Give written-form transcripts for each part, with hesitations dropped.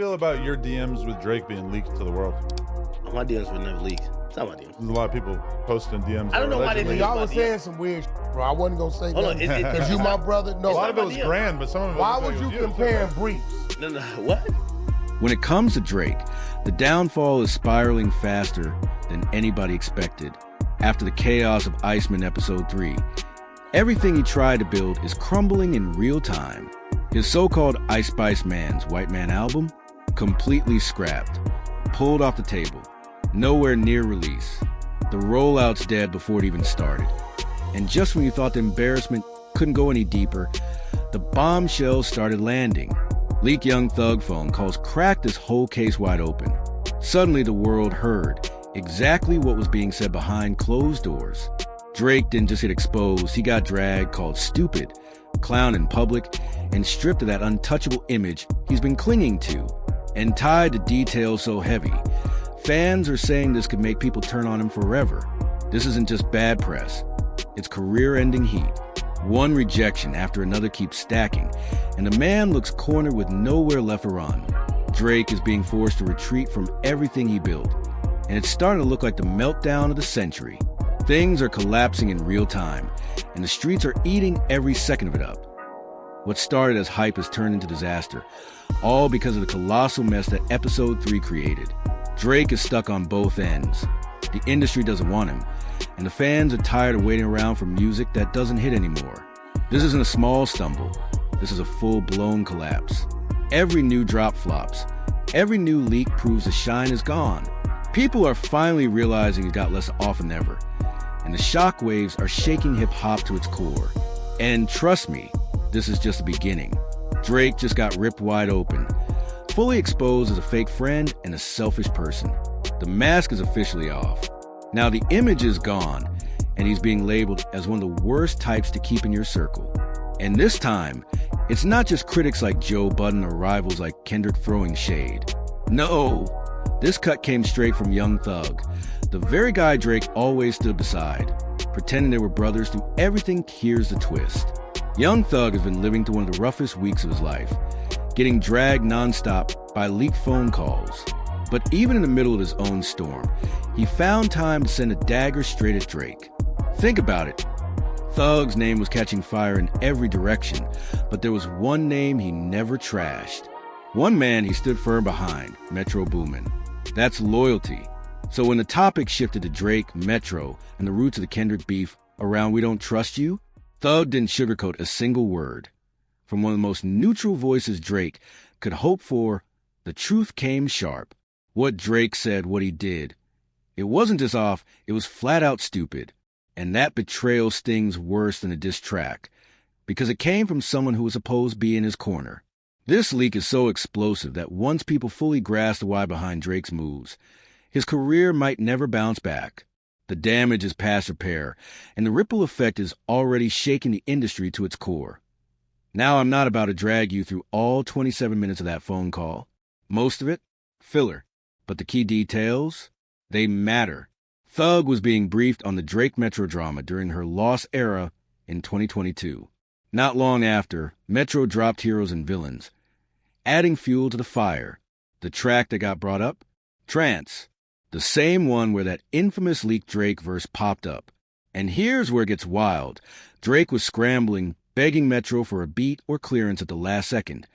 Feel about your DMs with Drake being leaked to the world? Oh, my DMs would never leak. It's not my DMs. There's a lot of people posting DMs. I don't know why they allegedly- think Y'all my was DMs. saying some weird shit, bro. I wasn't gonna say Hold on, nothing. Because you my brother. No. A lot of it not was my DM. grand, but some of it Why was was you it was comparing briefs? No, what? When it comes to Drake, the downfall is spiraling faster than anybody expected. After the chaos of Iceman Episode 3, everything he tried to build is crumbling in real time. His so-called Ice Spice Man's White Man album, completely scrapped, pulled off the table, nowhere near release. The rollout's dead before it even started. And just when you thought the embarrassment couldn't go any deeper, the bombshells started landing. Leak Young Thug phone calls cracked this whole case wide open. Suddenly the world heard exactly what was being said behind closed doors. Drake didn't just get exposed, he got dragged, called stupid, clowned in public, and stripped of that untouchable image he's been clinging to, and tied to details so heavy. Fans are saying this could make people turn on him forever. This isn't just bad press, it's career-ending heat. One rejection after another keeps stacking, and the man looks cornered with nowhere left to run. Drake is being forced to retreat from everything he built, and it's starting to look like the meltdown of the century. Things are collapsing in real time, and the streets are eating every second of it up. What started as hype has turned into disaster, all because of the colossal mess that Episode 3 created. Drake is stuck on both ends. The industry doesn't want him, and the fans are tired of waiting around for music that doesn't hit anymore. This isn't a small stumble. This is a full-blown collapse. Every new drop flops. Every new leak proves the shine is gone. People are finally realizing it got less off than ever, and the shockwaves are shaking hip-hop to its core. And trust me, this is just the beginning. Drake just got ripped wide open, fully exposed as a fake friend and a selfish person. The mask is officially off. Now the image is gone, and he's being labeled as one of the worst types to keep in your circle. And this time, it's not just critics like Joe Budden or rivals like Kendrick throwing shade. No, this cut came straight from Young Thug, the very guy Drake always stood beside, pretending they were brothers through everything. Here's the twist. Young Thug has been living through one of the roughest weeks of his life, getting dragged nonstop by leaked phone calls. But even in the middle of his own storm, he found time to send a dagger straight at Drake. Think about it. Thug's name was catching fire in every direction, but there was one name he never trashed. One man he stood firm behind, Metro Boomin. That's loyalty. So when the topic shifted to Drake, Metro, and the roots of the Kendrick beef around We Don't Trust You, Thug didn't sugarcoat a single word. From one of the most neutral voices Drake could hope for, the truth came sharp. What Drake said, what he did. It wasn't just off, it was flat out stupid. And that betrayal stings worse than a diss track, because it came from someone who was supposed to be in his corner. This leak is so explosive that once people fully grasp the why behind Drake's moves, his career might never bounce back. The damage is past repair, and the ripple effect is already shaking the industry to its core. Now I'm not about to drag you through all 27 minutes of that phone call. Most of it, filler. But the key details, they matter. Thug was being briefed on the Drake Metro drama during her Lost era in 2022. Not long after, Metro dropped Heroes and Villains, adding fuel to the fire. The track that got brought up? Trance. The same one where that infamous leaked Drake verse popped up. And here's where it gets wild. Drake was scrambling, begging Metro for a beat or clearance at the last second.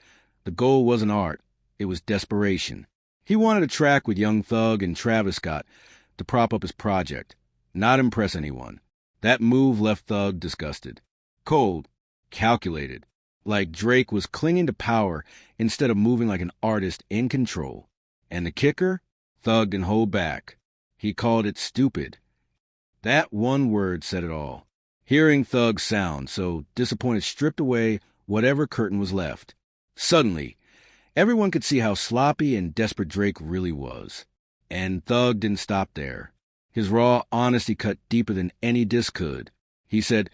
The goal wasn't art, it was desperation. He wanted a track with Young Thug and Travis Scott to prop up his project, not impress anyone. That move left Thug disgusted. Cold, calculated, like Drake was clinging to power instead of moving like an artist in control. And the kicker? Thug didn't hold back. He called it stupid. That one word said it all. Hearing Thug's sound, so Disappointed stripped away whatever curtain was left. Suddenly, everyone could see how sloppy and desperate Drake really was. And Thug didn't stop there. His raw honesty cut deeper than any diss could. He said,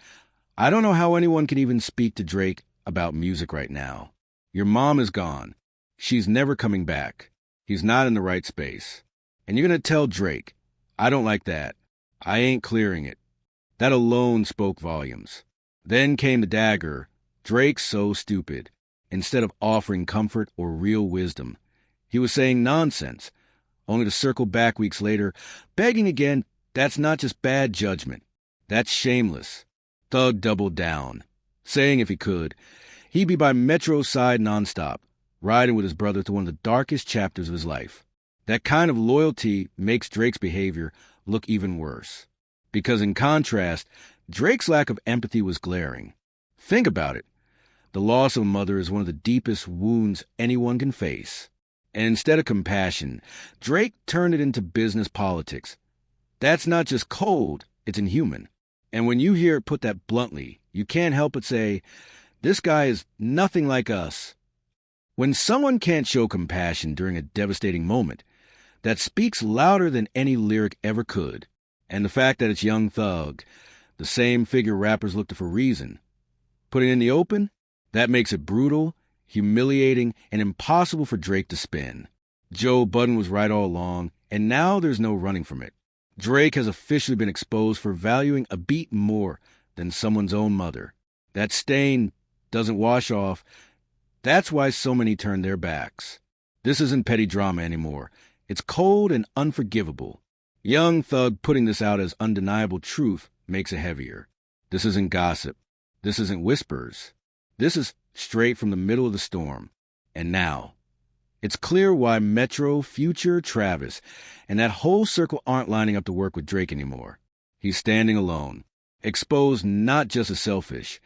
I don't know how anyone can even speak to Drake about music right now. Your mom is gone. She's never coming back. He's not in the right space. And you're going to tell Drake, I don't like that. I ain't clearing it. That alone spoke volumes. Then came the dagger. Drake's so stupid. Instead of offering comfort or real wisdom, He was saying nonsense, only to circle back weeks later, begging again. That's not just bad judgment. That's shameless. Thug doubled down, saying if he could, he'd be by Metro's side nonstop, riding with his brother through one of the darkest chapters of his life. That kind of loyalty makes Drake's behavior look even worse. Because in contrast, Drake's lack of empathy was glaring. Think about it. The loss of a mother is one of the deepest wounds anyone can face. And instead of compassion, Drake turned it into business politics. That's not just cold, it's inhuman. And when you hear it put that bluntly, you can't help but say, this guy is nothing like us. When someone can't show compassion during a devastating moment, that speaks louder than any lyric ever could. And the fact that it's Young Thug, the same figure rappers look to for reason, put it in the open, that makes it brutal, humiliating, and impossible for Drake to spin. Joe Budden was right all along, and now there's no running from it. Drake has officially been exposed for valuing a beat more than someone's own mother. That stain doesn't wash off. That's why so many turn their backs. This isn't petty drama anymore. It's cold and unforgivable. Young Thug putting this out as undeniable truth makes it heavier. This isn't gossip. This isn't whispers. This is straight from the middle of the storm. And now, it's clear why Metro, Future, Travis, and that whole circle aren't lining up to work with Drake anymore. He's standing alone, exposed not just as selfish,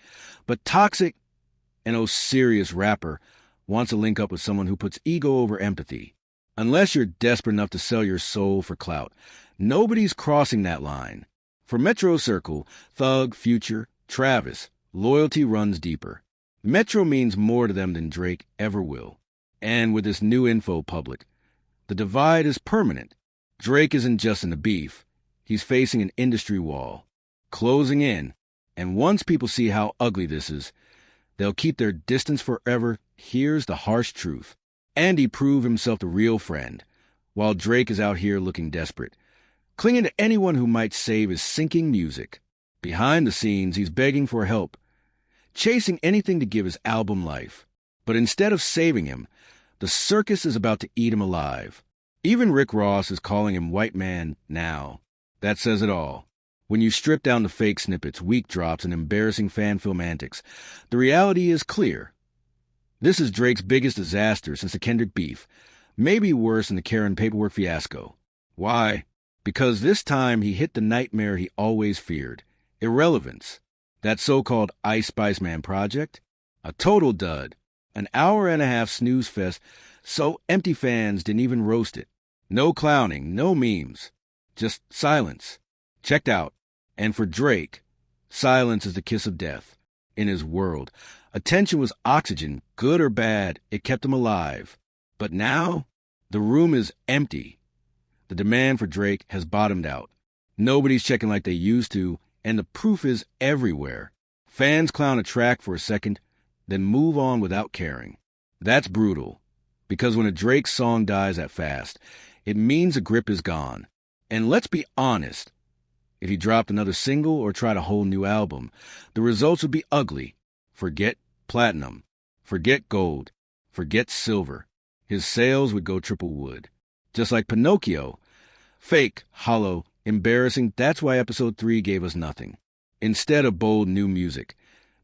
but toxic and serious rapper wants to link up with someone who puts ego over empathy. Unless you're desperate enough to sell your soul for clout, nobody's crossing that line. For Metro Circle, Thug, Future, Travis, loyalty runs deeper. Metro means more to them than Drake ever will. And with this new info public, the divide is permanent. Drake isn't just in the beef. He's facing an industry wall, closing in. And once people see how ugly this is, they'll keep their distance forever. Here's the harsh truth. Andy proved himself the real friend, while Drake is out here looking desperate, clinging to anyone who might save his sinking music. Behind the scenes, he's begging for help, chasing anything to give his album life. But instead of saving him, the circus is about to eat him alive. Even Rick Ross is calling him white man now. That says it all. When you strip down the fake snippets, weak drops, and embarrassing fan film antics, the reality is clear. This is Drake's biggest disaster since the Kendrick beef, maybe worse than the Karen paperwork fiasco. Why? Because this time he hit the nightmare he always feared. Irrelevance. That so-called Iceman project? A total dud. An hour-and-a-half snooze fest, so empty fans didn't even roast it. No clowning, no memes. Just silence. Checked out. And for Drake, silence is the kiss of death. In his world, attention was oxygen, good or bad, it kept him alive. But now, the room is empty. The demand for Drake has bottomed out. Nobody's checking like they used to, and the proof is everywhere. Fans clown a track for a second, then move on without caring. That's brutal, because when a Drake song dies that fast, it means the grip is gone. And let's be honest, if he dropped another single or tried a whole new album, the results would be ugly. Forget platinum. Forget gold. Forget silver. His sales would go triple wood. Just like Pinocchio. Fake, hollow, embarrassing, that's why episode 3 gave us nothing. Instead of bold new music,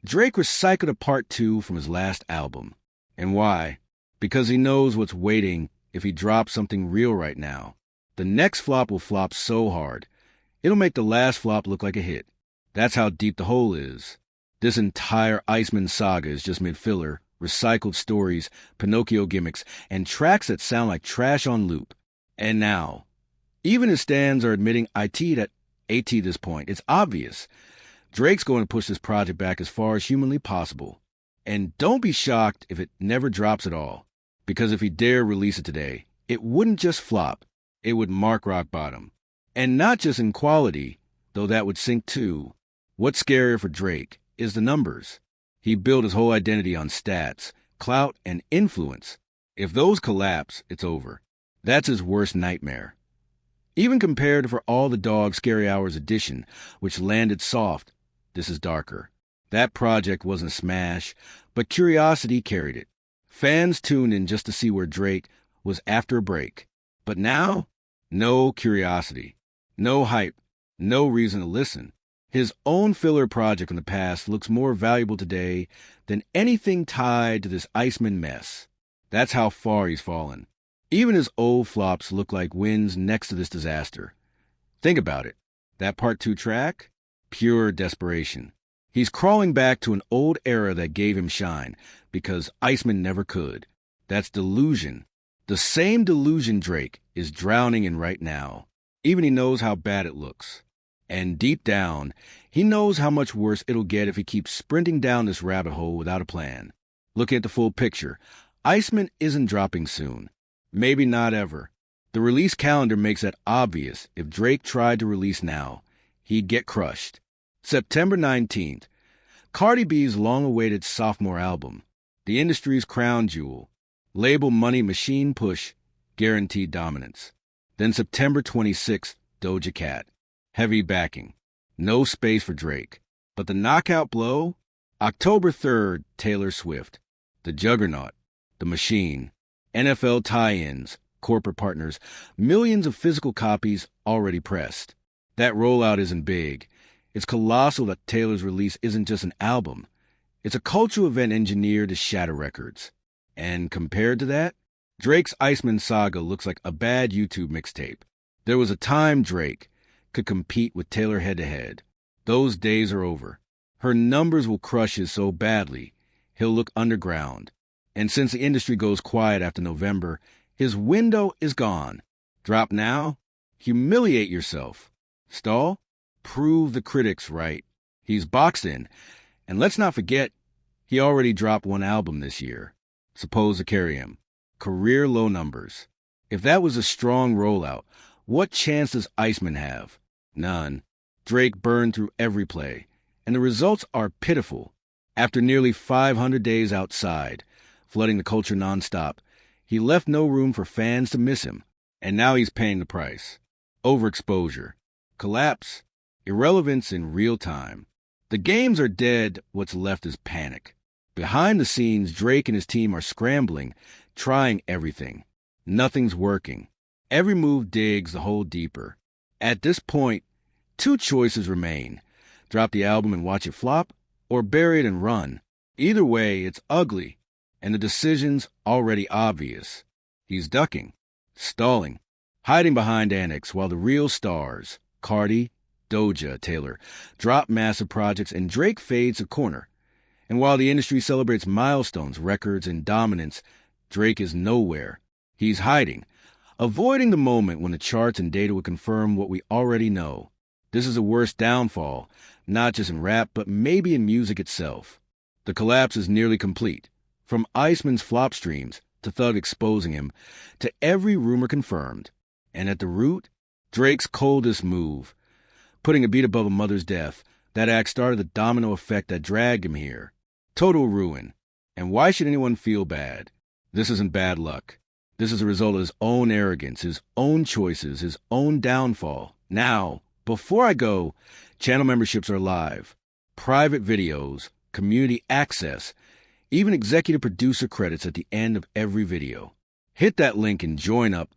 Drake recycled a part 2 from his last album. And why? Because he knows what's waiting if he drops something real right now. The next flop will flop so hard, it'll make the last flop look like a hit. That's how deep the hole is. This entire Iceman saga is just mid-filler, recycled stories, Pinocchio gimmicks, and tracks that sound like trash on loop. And now, even his stans are admitting IT at this point. It's obvious. Drake's going to push this project back as far as humanly possible. And don't be shocked if it never drops at all. Because if he dare release it today, it wouldn't just flop. It would mark rock bottom. And not just in quality, though that would sink too. What's scarier for Drake is the numbers. He built his whole identity on stats, clout, and influence. If those collapse, it's over. That's his worst nightmare. Even compared to For All the Dog Scary Hours edition, which landed soft, this is darker. That project wasn't a smash, but curiosity carried it. Fans tuned in just to see where Drake, was after a break. But now, no curiosity, no hype, no reason to listen. His own filler project from the past looks more valuable today than anything tied to this Iceman mess. That's how far he's fallen. Even his old flops look like wins next to this disaster. Think about it. That Part 2 track? Pure desperation. He's crawling back to an old era that gave him shine, because Iceman never could. That's delusion. The same delusion Drake is drowning in right now. Even he knows how bad it looks. And deep down, he knows how much worse it'll get if he keeps sprinting down this rabbit hole without a plan. Looking at the full picture, Iceman isn't dropping soon. Maybe not ever. The release calendar makes that obvious. If Drake tried to release now, he'd get crushed. September 19th, Cardi B's long-awaited sophomore album, the industry's crown jewel, label money machine push, guaranteed dominance. Then September 26th, Doja Cat, heavy backing, no space for Drake. But the knockout blow? October 3rd, Taylor Swift, the juggernaut, the machine, NFL tie-ins, corporate partners, millions of physical copies already pressed. That rollout isn't big. It's colossal that Taylor's release isn't just an album. It's a cultural event engineered to shatter records. And compared to that, Drake's Iceman saga looks like a bad YouTube mixtape. There was a time Drake could compete with Taylor head-to-head. Those days are over. Her numbers will crush his so badly, he'll look underground. And since the industry goes quiet after November, his window is gone. Drop now? Humiliate yourself. Stall? Prove the critics right. He's boxed in. And let's not forget, he already dropped one album this year. Supposed to carry him. Career low numbers. If that was a strong rollout, what chance does Iceman have? None. Drake burned through every play. And the results are pitiful. After nearly 500 days outside, flooding the culture nonstop, he left no room for fans to miss him. And now he's paying the price. Overexposure. Collapse. Irrelevance in real time. The games are dead, what's left is panic. Behind the scenes, Drake and his team are scrambling, trying everything. Nothing's working. Every move digs the hole deeper. At this point, two choices remain. Drop the album and watch it flop, or bury it and run. Either way, it's ugly, and the decision's already obvious. He's ducking, stalling, hiding behind annex while the real stars, Cardi, Doja, Taylor, drop massive projects and Drake fades a corner. And while the industry celebrates milestones, records, and dominance, Drake is nowhere. He's hiding, avoiding the moment when the charts and data would confirm what we already know. This is a worse downfall, not just in rap, but maybe in music itself. The collapse is nearly complete. From Iceman's flop streams, to Thug exposing him, to every rumor confirmed. And at the root, Drake's coldest move. Putting a beat above a mother's death, that act started the domino effect that dragged him here. Total ruin. And why should anyone feel bad? This isn't bad luck. This is a result of his own arrogance, his own choices, his own downfall. Now, before I go, channel memberships are live. Private videos, community access, even executive producer credits at the end of every video. Hit that link and join up.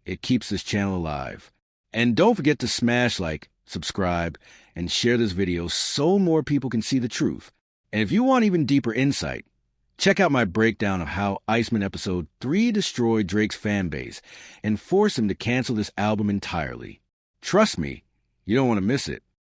It keeps this channel alive. And don't forget to smash like, subscribe, and share this video so more people can see the truth. And if you want even deeper insight, check out my breakdown of how Iceman Episode 3 destroyed Drake's fan base and forced him to cancel this album entirely. Trust me, you don't want to miss it.